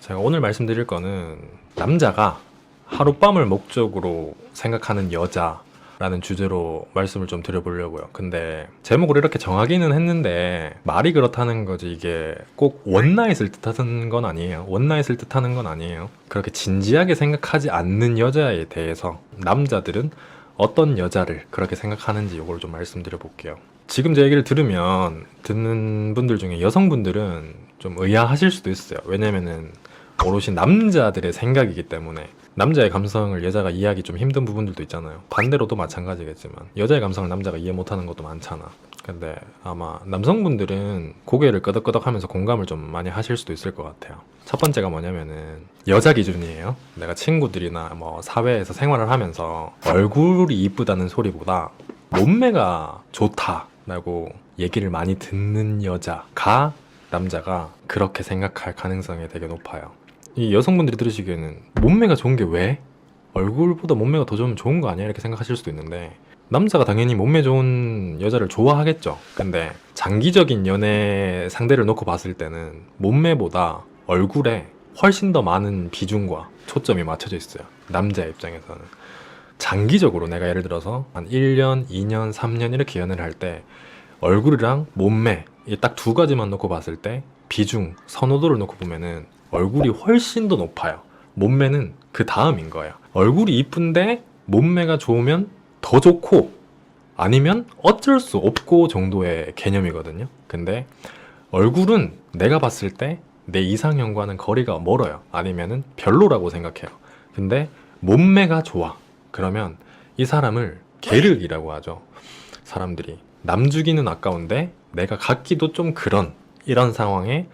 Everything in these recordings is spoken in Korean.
제가 오늘 말씀드릴 거는 남자가 하룻밤을 목적으로 생각하는 여자라는 주제로 말씀을 좀 드려보려고요. 근데 제목을 이렇게 정하기는 했는데 말이 그렇다는 거지 이게 꼭 원나잇을 뜻하는 건 아니에요. 원나잇을 뜻하는 건 아니에요. 그렇게 진지하게 생각하지 않는 여자에 대해서 남자들은 어떤 여자를 그렇게 생각하는지 이걸 좀 말씀드려 볼게요. 지금 제 얘기를 들으면 듣는 분들 중에 여성분들은 좀 의아하실 수도 있어요. 왜냐면은 오롯이 남자들의 생각이기 때문에 남자의 감성을 여자가 이해하기 좀 힘든 부분들도 있잖아요. 반대로도 마찬가지겠지만 여자의 감성을 남자가 이해 못하는 것도 많잖아. 근데 아마 남성분들은 고개를 끄덕끄덕 하면서 공감을 좀 많이 하실 수도 있을 것 같아요. 첫 번째가 뭐냐면은 여자 기준이에요. 내가 친구들이나 뭐 사회에서 생활을 하면서 얼굴이 이쁘다는 소리보다 몸매가 좋다라고 얘기를 많이 듣는 여자가 남자가 그렇게 생각할 가능성이 되게 높아요. 이 여성분들이 들으시기에는 몸매가 좋은 게 왜? 얼굴보다 몸매가 더 좋으면 좋은 거 아니야? 이렇게 생각하실 수도 있는데 남자가 당연히 몸매 좋은 여자를 좋아하겠죠. 근데 장기적인 연애 상대를 놓고 봤을 때는 몸매보다 얼굴에 훨씬 더 많은 비중과 초점이 맞춰져 있어요. 남자의 입장에서는. 장기적으로 내가 예를 들어서 한 1년, 2년, 3년 이렇게 연애를 할 때 얼굴이랑 몸매 이 딱 두 가지만 놓고 봤을 때 비중, 선호도를 놓고 보면은 얼굴이 훨씬 더 높아요. 몸매는 그 다음인 거예요. 얼굴이 이쁜데 몸매가 좋으면 더 좋고 아니면 어쩔 수 없고 정도의 개념이거든요. 근데 얼굴은 내가 봤을 때 내 이상형과는 거리가 멀어요. 아니면은 별로라고 생각해요. 근데 몸매가 좋아. 그러면 이 사람을 계륵이라고 하죠. 사람들이 남 주기는 아까운데 내가 갖기도 좀 그런 이런 상황에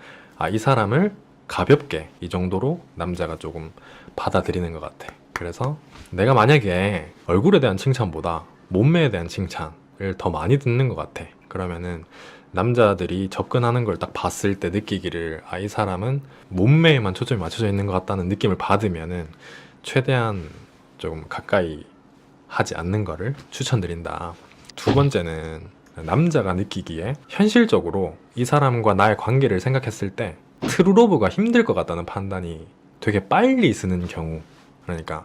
이 사람을 가볍게 이 정도로 남자가 조금 받아들이는 것 같아. 그래서 내가 만약에 얼굴에 대한 칭찬보다 몸매에 대한 칭찬을 더 많이 듣는 것 같아. 그러면은 남자들이 접근하는 걸 딱 봤을 때 느끼기를 이 사람은 몸매에만 초점이 맞춰져 있는 것 같다는 느낌을 받으면은 최대한 조금 가까이 하지 않는 거를 추천드린다. 두 번째는 남자가 느끼기에 현실적으로 이 사람과 나의 관계를 생각했을 때 트루러브가 힘들 것 같다는 판단이 되게 빨리 쓰는 경우. 그러니까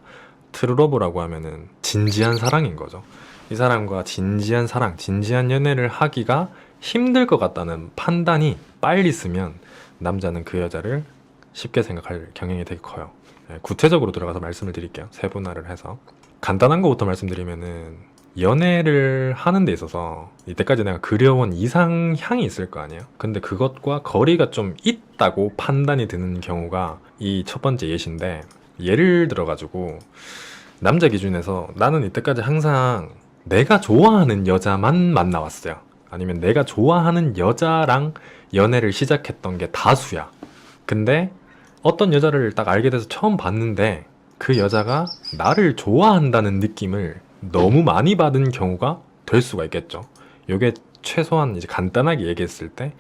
트루러브라고 하면은 진지한 사랑인 거죠. 이 사람과 진지한 사랑, 진지한 연애를 하기가 힘들 것 같다는 판단이 빨리 쓰면 남자는 그 여자를 쉽게 생각할 경향이 되게 커요. 구체적으로 들어가서 말씀을 드릴게요. 세분화를 해서. 간단한 거부터 말씀드리면은 연애를 하는 데 있어서 이때까지 내가 그려온 이상향이 있을 거 아니에요? 근데 그것과 거리가 좀 있다고 판단이 드는 경우가 이 첫 번째 예시인데, 예를 들어가지고 남자 기준에서 나는 이때까지 항상 내가 좋아하는 여자만 만나왔어요. 아니면 내가 좋아하는 여자랑 연애를 시작했던 게 다수야. 근데 어떤 여자를 딱 알게 돼서 처음 봤는데 그 여자가 나를 좋아한다는 느낌을 너무 많이 받은 경우가 될 수가 있겠죠. 요게 최소한 이제 간단하게 얘기했을 때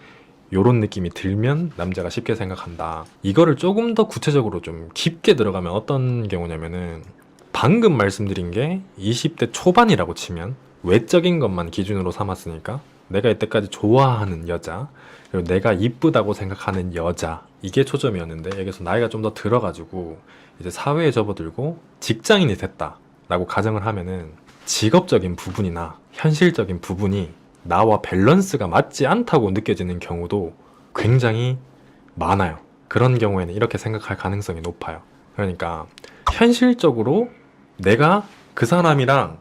요런 느낌이 들면 남자가 쉽게 생각한다. 이거를 조금 더 구체적으로 좀 깊게 들어가면 어떤 경우냐면은 방금 말씀드린 게 20대 초반이라고 치면 외적인 것만 기준으로 삼았으니까 내가 이때까지 좋아하는 여자, 그리고 내가 이쁘다고 생각하는 여자, 이게 초점이었는데 여기서 나이가 좀 더 들어가지고 이제 사회에 접어들고 직장인이 됐다라고 가정을 하면은 직업적인 부분이나 현실적인 부분이 나와 밸런스가 맞지 않다고 느껴지는 경우도 굉장히 많아요. 그런 경우에는 이렇게 생각할 가능성이 높아요. 그러니까 현실적으로 내가 그 사람이랑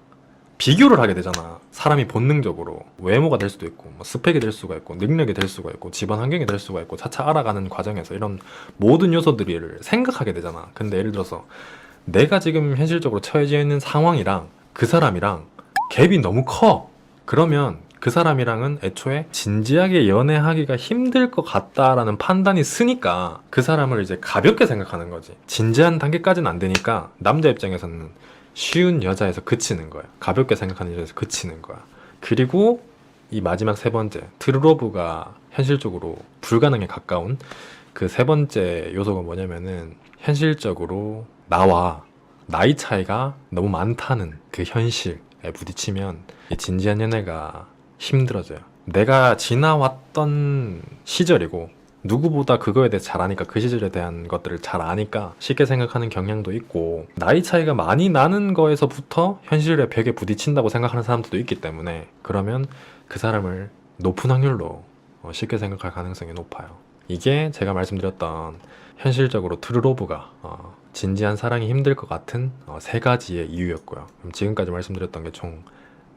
비교를 하게 되잖아. 사람이 본능적으로 외모가 될 수도 있고 뭐 스펙이 될 수가 있고 능력이 될 수가 있고 집안 환경이 될 수가 있고 차차 알아가는 과정에서 이런 모든 요소들을 생각하게 되잖아. 근데 예를 들어서 내가 지금 현실적으로 처해져 있는 상황이랑 그 사람이랑 갭이 너무 커. 그러면 그 사람이랑은 애초에 진지하게 연애하기가 힘들 것 같다라는 판단이 쓰니까 그 사람을 이제 가볍게 생각하는 거지. 진지한 단계까지는 안 되니까 남자 입장에서는 쉬운 여자에서 그치는 거야. 가볍게 생각하는 여자에서 그치는 거야. 그리고 이 마지막 세 번째, 트루러브가 현실적으로 불가능에 가까운 그 세 번째 요소가 뭐냐면은 현실적으로 나와 나이 차이가 너무 많다는 그 현실에 부딪히면 이 진지한 연애가 힘들어져요. 내가 지나왔던 시절이고 누구보다 그거에 대해 잘 아니까, 그 시절에 대한 것들을 잘 아니까 쉽게 생각하는 경향도 있고, 나이 차이가 많이 나는 거에서부터 현실의 벽에 부딪힌다고 생각하는 사람들도 있기 때문에, 그러면 그 사람을 높은 확률로 쉽게 생각할 가능성이 높아요. 이게 제가 말씀드렸던 현실적으로 트루로브가 진지한 사랑이 힘들 것 같은 세 가지의 이유였고요. 그럼 지금까지 말씀드렸던 게 총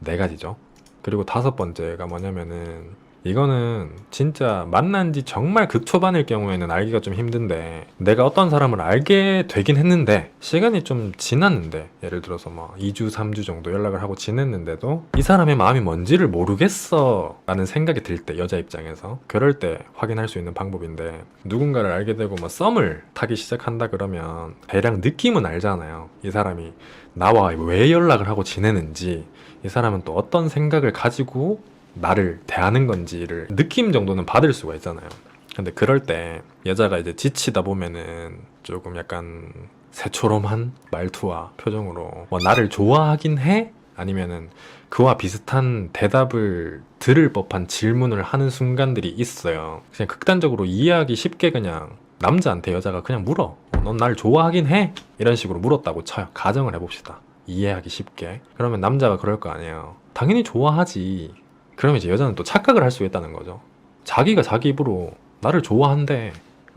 네 가지죠. 그리고 다섯 번째가 뭐냐면은, 이거는 진짜 만난 지 정말 극초반일 경우에는 알기가 좀 힘든데, 내가 어떤 사람을 알게 되긴 했는데 시간이 좀 지났는데, 예를 들어서 뭐 2주 3주 정도 연락을 하고 지냈는데도 이 사람의 마음이 뭔지를 모르겠어 라는 생각이 들 때, 여자 입장에서 그럴 때 확인할 수 있는 방법인데, 누군가를 알게 되고 뭐 썸을 타기 시작한다 그러면 대략 느낌은 알잖아요. 이 사람이 나와 왜 연락을 하고 지내는지, 이 사람은 또 어떤 생각을 가지고 나를 대하는 건지를 느낌 정도는 받을 수가 있잖아요. 근데 그럴 때 여자가 이제 지치다 보면은 조금 약간 새초롬한 말투와 표정으로 뭐 나를 좋아하긴 해? 아니면은 그와 비슷한 대답을 들을 법한 질문을 하는 순간들이 있어요. 그냥 극단적으로 이해하기 쉽게 그냥 남자한테 여자가 그냥 물어. 넌 날 좋아하긴 해? 이런 식으로 물었다고 쳐요. 가정을 해봅시다. 이해하기 쉽게. 그러면 남자가 그럴 거 아니에요. 당연히 좋아하지. 그러면 이제 여자는 또 착각을 할 수 있다는 거죠. 자기가 자기 입으로 나를 좋아한대.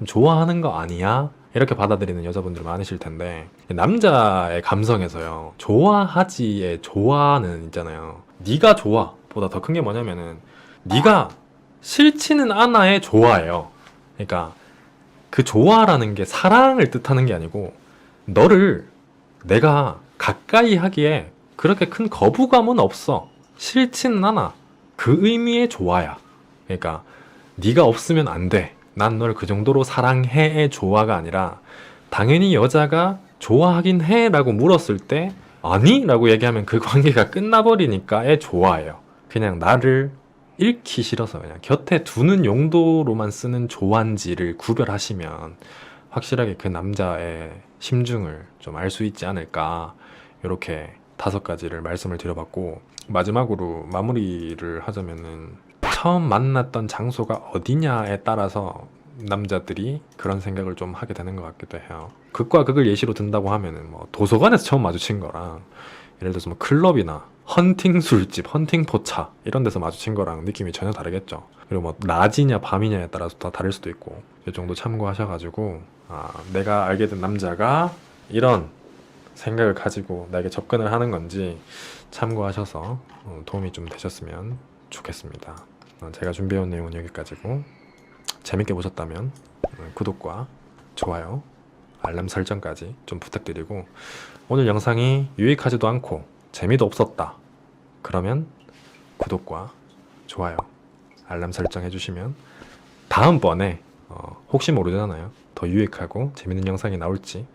좋아하는 거 아니야? 이렇게 받아들이는 여자분들 많으실 텐데, 남자의 감성에서요, 좋아하지의 좋아는 있잖아요. 네가 좋아 보다 더 큰 게 뭐냐면은, 네가 싫지는 않아의 좋아예요. 그러니까 그 좋아라는 게 사랑을 뜻하는 게 아니고, 너를 내가 가까이 하기에 그렇게 큰 거부감은 없어. 싫지는 않아. 그 의미의 좋아야. 그러니까 네가 없으면 안 돼. 난 널 그 정도로 사랑해의 좋아가 아니라, 당연히 여자가 좋아하긴 해 라고 물었을 때 아니? 라고 얘기하면 그 관계가 끝나버리니까의 좋아예요. 그냥 나를 잃기 싫어서 그냥 곁에 두는 용도로만 쓰는 좋아인지를 구별하시면 확실하게 그 남자의 심중을 좀 알 수 있지 않을까, 이렇게 다섯 가지를 말씀을 드려봤고, 마지막으로 마무리를 하자면은, 처음 만났던 장소가 어디냐에 따라서 남자들이 그런 생각을 좀 하게 되는 것 같기도 해요. 극과 극을 예시로 든다고 하면은, 뭐 도서관에서 처음 마주친 거랑, 예를 들어서 뭐 클럽이나 헌팅 술집, 헌팅 포차 이런 데서 마주친 거랑 느낌이 전혀 다르겠죠. 그리고 뭐 낮이냐 밤이냐에 따라서 다 다를 수도 있고, 이 정도 참고하셔가지고, 내가 알게 된 남자가 이런 생각을 가지고 나에게 접근을 하는 건지 참고하셔서 도움이 좀 되셨으면 좋겠습니다. 제가 준비해온 내용은 여기까지고, 재밌게 보셨다면 구독과 좋아요, 알람 설정까지 좀 부탁드리고, 오늘 영상이 유익하지도 않고 재미도 없었다 그러면 구독과 좋아요, 알람 설정 해주시면 다음번에 혹시 모르잖아요, 더 유익하고 재밌는 영상이 나올지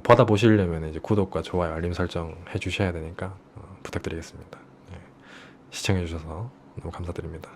받아보시려면 이제 구독과 좋아요, 알림 설정 해주셔야 되니까 부탁드리겠습니다. 네. 시청해주셔서 너무 감사드립니다.